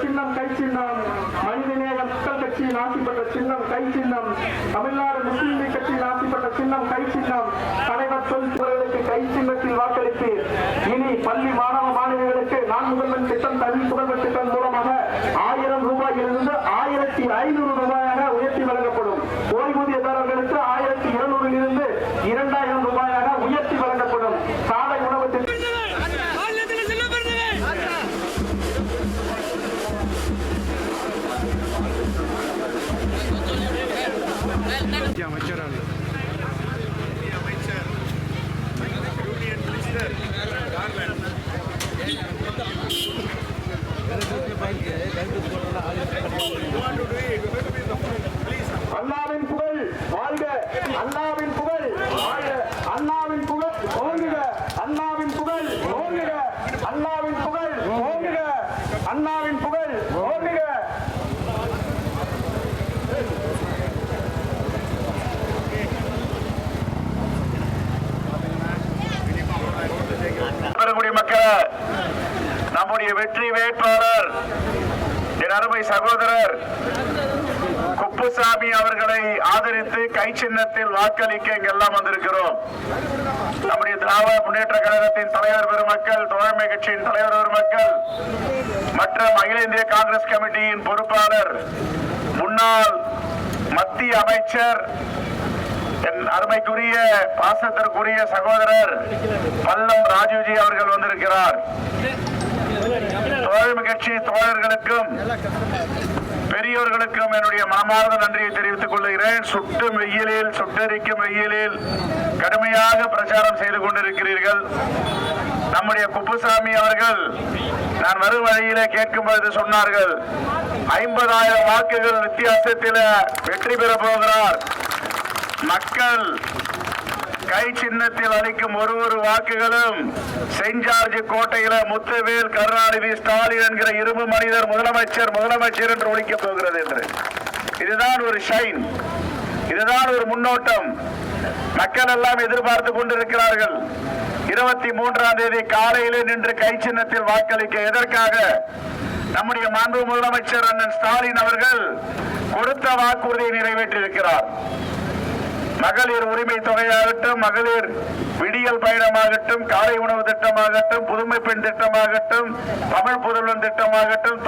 சின்னம் கை சின்னம். மனிதநேய மக்கள் கட்சியின் ஆசைப்பட்ட சின்னம் கை சின்னம். தமிழ்நாடு முஸ்லிம் லீக் கட்சியின் ஆசைப்பட்ட சின்னம் கை சின்னம். தலைவர் சொல்பவர்களுக்கு கை சின்னத்தில் வாக்களித்து இனி பள்ளி மாணவ மாணவிகளுக்கு நான் முதல்வன் திட்டம் தனி புதல்வர் திட்டம் மூலமாக 1000 ரூபாயிலிருந்து 1500 ரூபாயாக உயர்த்தி வழங்கப்படும். ஓய்வூதியதாரர்களுக்கு 1200 இருந்து 2000 ரூபாயாக உயர்த்தி வழங்கப்படும். காலை உணவு திட்டம் அண்ணாவின் புகழ் வாழ்க, அண்ணாவின் புகழ் வாழ்க, அண்ணாவின் புகழ் ஓங்குக, அண்ணாவின் புகழ் ஓங்குக, அண்ணாவின் புகழ் ஓங்குக, அண்ணாவின் புகழ் ஓங்குக. மக்கள், நம்முடைய வெற்றி வேட்பாளர் என் அருமை சகோதரர் குப்புசாமி அவர்களை ஆதரித்து கை சின்னத்தில் வாக்களிக்க இங்கெல்லாம் வந்திருக்கிறோம். நம்முடைய திராவிட முன்னேற்ற கழகத்தின் தலைவர் பெருமக்கள், தோழமை கட்சியின் தலைவர் பெருமக்கள் மற்றும் அகில இந்திய காங்கிரஸ் கமிட்டியின் பொறுப்பாளர், முன்னாள் மத்திய அமைச்சர், என் அருமைக்குரிய பாசத்திற்குரிய சகோதரர் பல்லம் ராஜுஜி அவர்கள் வந்திருக்கிறார். தோழமை கட்சி தோழர்களுக்கும் பெரியோர்களுக்கும் என்னுடைய மனமார்ந்த நன்றியை தெரிவித்துக் கொள்கிறேன். சுட்டும் வெயிலில், சுட்டரிக்கும் வெயிலில் கடுமையாக பிரச்சாரம் செய்து கொண்டிருக்கிறீர்கள். நம்முடைய குப்புசாமி அவர்கள் நான் வரும் வழியிலே கேட்கும் பொழுது சொன்னார்கள், 50,000 வாக்குகள் வித்தியாசத்தில் வெற்றி பெற போகிறார். மக்கள் கை சின்னத்தில் அளிக்கும் ஒரு வாக்குகளும் செயின்ட் கோட்டையில முத்துவேல் கருணாநிதி ஸ்டாலின் என்கிற இரும்பு மனிதர் முதலமைச்சர் என்று ஒழிக்கப் போகிறது என்று. இதுதான் ஒரு ஷைன், இதுதான் ஒரு முன்னோட்டம். மக்கள் எல்லாம் எதிர்பார்த்து கொண்டிருக்கிறார்கள். 23ஆம் தேதி காலையிலே நின்று கை சின்னத்தில் வாக்களிக்க. எதற்காக? நம்முடைய மாண்பு முதலமைச்சர் அண்ணன் ஸ்டாலின் அவர்கள் கொடுத்த வாக்குறுதியை நிறைவேற்றியிருக்கிறார். மகளிர் உரிமை தொகையாகட்டும், மகளிர் விடியல் பயணமாகட்டும், காலை உணவு திட்டமாகட்டும், புதுமை பெண் திட்டமாகட்டும், தமிழ் புதல்வன் திட்டமாகட்டும்,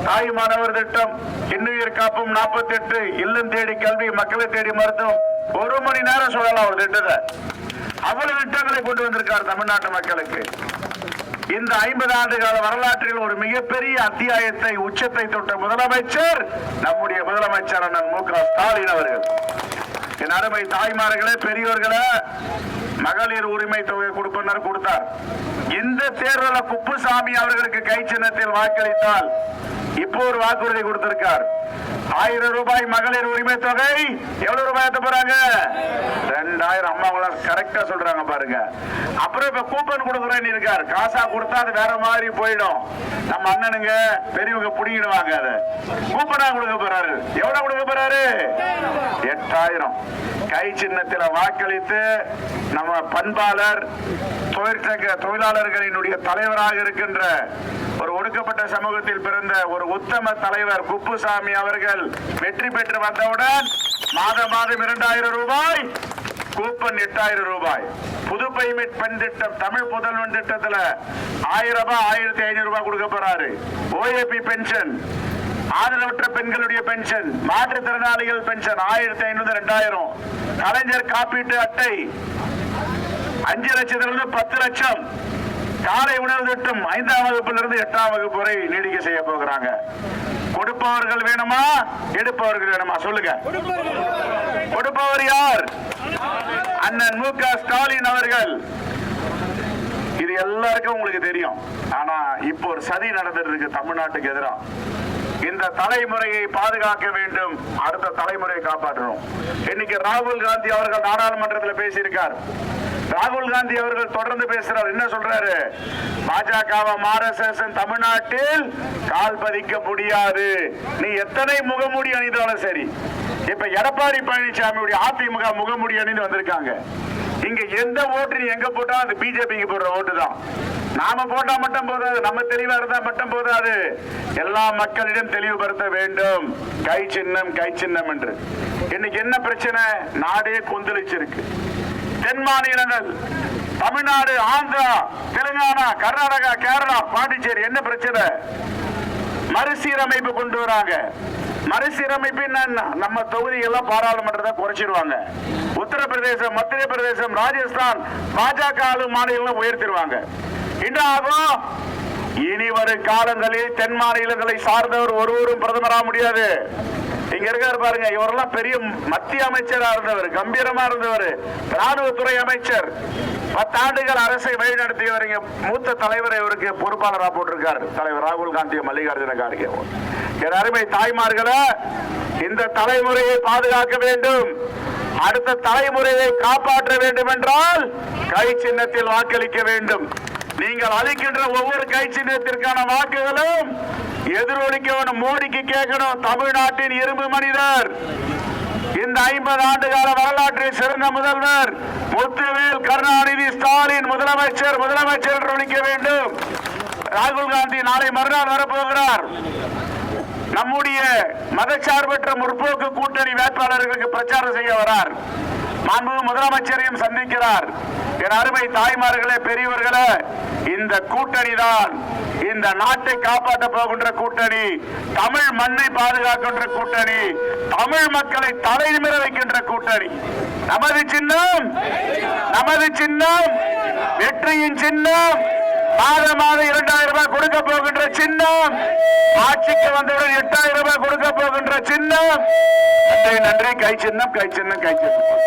தாய் மாணவர் திட்டம், இன்னுயிர் காப்பும் 48, இல்லம் தேடி கல்வி, மக்களை தேடி மருத்துவம், 1 மணி நேரம் சொல்லலாம் ஒரு திட்டத்தை. அவ்வளவு திட்டங்களை கொண்டு வந்திருக்கார் தமிழ்நாட்டு மக்களுக்கு. இந்த 50 ஆண்டு கால வரலாற்றில் ஒரு மிகப்பெரிய அத்தியாயத்தை, உச்சத்தை தொட்ட முதலமைச்சர் நம்முடைய முதலமைச்சர் அண்ணன் மு.க. ஸ்டாலின் அவர்கள். என் அருமை தாய்மார்களே, பெரியோர்களே, மகளிர் உரிமை தொகை கொடுத்தார். இந்த தேர்தலில் குப்புசாமி அவர்களுக்கு கை சின்னத்தில் வாக்களித்தால் இப்போ ஒரு வாக்குறுதி கொடுத்திருக்கார். 1000 ரூபாய் மகளிர் உரிமை தொகை. எவ்வளவு ரூபாய் போறாங்க? 2000. அம்மா கரெக்டா சொல்றாங்க பாருங்க. அப்புறம் இப்ப கூப்பன் கொடுக்குறேன்னு இருக்கார். காசா கொடுத்தா அது வேற மாதிரி போயிடும். நம்ம அண்ணனுங்க பெரியவங்க புடிங்கிடுவாங்க. அதை கூப்பனா கொடுக்க போறாரு. எவ்வளவு கொடுக்க போறாரு? 8000. கை சின்னத்தில் வாக்களித்து நம்ம பண்பாளர், தொழிலாளர்களினுடைய தலைவராக இருக்கின்ற ஒரு ஒடுக்கப்பட்ட சமூகத்தில் பிறந்த ஒரு உத்தம தலைவர் குப்புசாமி அவர்கள் வெற்றி பெற்று வந்தவுடன் மாதம் 2000 ரூபாய் கூப்பன், 8000 ரூபாய். புதுமை பெண் திட்டம், தமிழ் புதல்வன் திட்டத்தில் 1000 ரூபாய், 1500 ரூபாய் கொடுக்க போறாரு. ஓஏபி பென்ஷன், ஆதரவற்ற பெண்களுடைய பென்ஷன், மாற்றுத்திறனாளிகள் பென்ஷன் 1500, 2000. கலைஞர் காப்பீட்டு அட்டை 5 லட்சத்திலிருந்து 10 லட்சம். காலை உணவு திட்டம் 5ஆம் வகுப்பிலிருந்து 8ஆம் வகுப்பு வரை நீடிக்க செய்ய போகிறாங்க. கொடுப்பவர்கள் வேணுமா, எடுப்பவர்கள் வேணுமா? சொல்லுங்க. கொடுப்பவர் யார்? அண்ணன் மு.க. ஸ்டாலின் அவர்கள். இது எல்லாருக்கும் உங்களுக்கு தெரியும். ஆனா இப்போ ஒரு சதி நடந்துட்டு இருக்கு தமிழ்நாட்டுக்கு எதிராக. இந்த தலைமுறையை பாதுகாக்க வேண்டும், அடுத்த தலைமுறையை காப்பாற்றணும். இன்னைக்கு ராகுல் காந்தி அவர்கள் நாடாளுமன்றத்தில் பேசியிருக்கார். ராகுல் காந்தி அவர்கள் தொடர்ந்து பேசுறார். என்ன சொல்றாரு? பாஜக RSS தமிழ்நாட்டில் கால் பதிக்க முடியாது. நீ எத்தனை முகமூடி அணிந்தாலும் சரி. இப்ப எடப்பாடி பழனிசாமியுடைய அதிமுக முகமூடி அணிந்து வந்திருக்காங்க. இங்க எந்த ஓட்டு நீ எங்க போட்டா அது பிஜேபிக்கு போடுற ஓட்டு தான். நாம போட்டா மட்டும் போதாது, நம்ம தெளிவா இருந்தா மட்டும் போதாது, எல்லா மக்களிடம் தெளிவுபடுத்த வேண்டும். கை சின்னம் கை சின்னம் என்று. இன்னைக்கு என்ன பிரச்சனை? நாடே கொந்தளிச்சிருக்கு. தென் மாநிலங்கள் தமிழ்நாடு, ஆந்திரா, தெலுங்கானா, கர்நாடகா, கேரளா, பாண்டிச்சேரி என்ன பிரச்சனை? மறுசீரமைப்பு கொண்டு வராங்க. மறுசீரமைப்பு நம்ம தொகுதிகள்லாம் பாராளுமன்றத்தை குறைச்சிடுவாங்க. உத்தரப்பிரதேசம், மத்திய பிரதேசம், ராஜஸ்தான் பாஜக ஆளும் மாநிலங்களும் உயர்த்திடுவாங்க. என்ன ஆகும்? இனி வரும் காலங்களில் தென் மாநிலங்களை சார்ந்தவர் ஒருவரும் பிரதமராக முடியாது. இங்க இருக்காரு பாருங்க, இவரெல்லாம் பெரிய மத்திய அமைச்சரா இருந்தவர், கம்பீரமா இருந்தவர், ராணுவத்துறை அமைச்சர், 10 ஆண்டுகள் அரசை வழிநடத்தியவர். மூத்த தலைவரை இவருக்கு பொறுப்பாளராக போட்டிருக்காரு தலைவர் ராகுல் காந்தி, மல்லிகார்ஜுன கார்கே. என் அருமை தாய்மார்களே, இந்த தலைமுறையை பாதுகாக்க வேண்டும், அடுத்த தலைமுறையை காப்பாற்ற வேண்டும் என்றால் கை சின்னத்தில் வாக்களிக்க வேண்டும். நீங்கள் அளிக்கின்ற ஒவ்வொரு கை சின்னத்திற்கான வாக்குகளும் எதிரொலிக்கணும். மோடிக்கு கேட்கணும், தமிழ்நாட்டின் இரும்பு மனிதர், இந்த 50 ஆண்டு கால வரலாற்றில் சிறந்த முதல்வர் முத்துவேல் கருணாநிதி ஸ்டாலின் முதலமைச்சர் என்று ஒழிக்க வேண்டும். ராகுல் காந்தி நாளை மறுநாள் வரப்போகிறார். நம்முடைய மதச்சார்பற்ற முற்போக்கு கூட்டணி வேட்பாளர்களுக்கு பிரச்சாரம் செய்ய வரார். மாண்பு முதலமைச்சரையும் சந்திக்கிறார். என் அருமை தாய்மார்களே, பெரியவர்களே, இந்த கூட்டணி தான் இந்த நாட்டை காப்பாற்ற போகின்ற கூட்டணி, தமிழ் மண்ணை பாதுகாக்கின்ற கூட்டணி, தமிழ் மக்களை தலைநிமிர வைக்கின்ற கூட்டணி. நமது சின்னம், நமது சின்னம், வெற்றியின் சின்னம், மாதம் 2000 ரூபாய் கொடுக்க போகின்ற சின்னம், ஆட்சிக்கு வந்தவுடன் 8000 ரூபாய் கொடுக்க போகின்ற சின்னம். நன்றி. கை சின்னம் கை சின்னம் கை சின்னம்.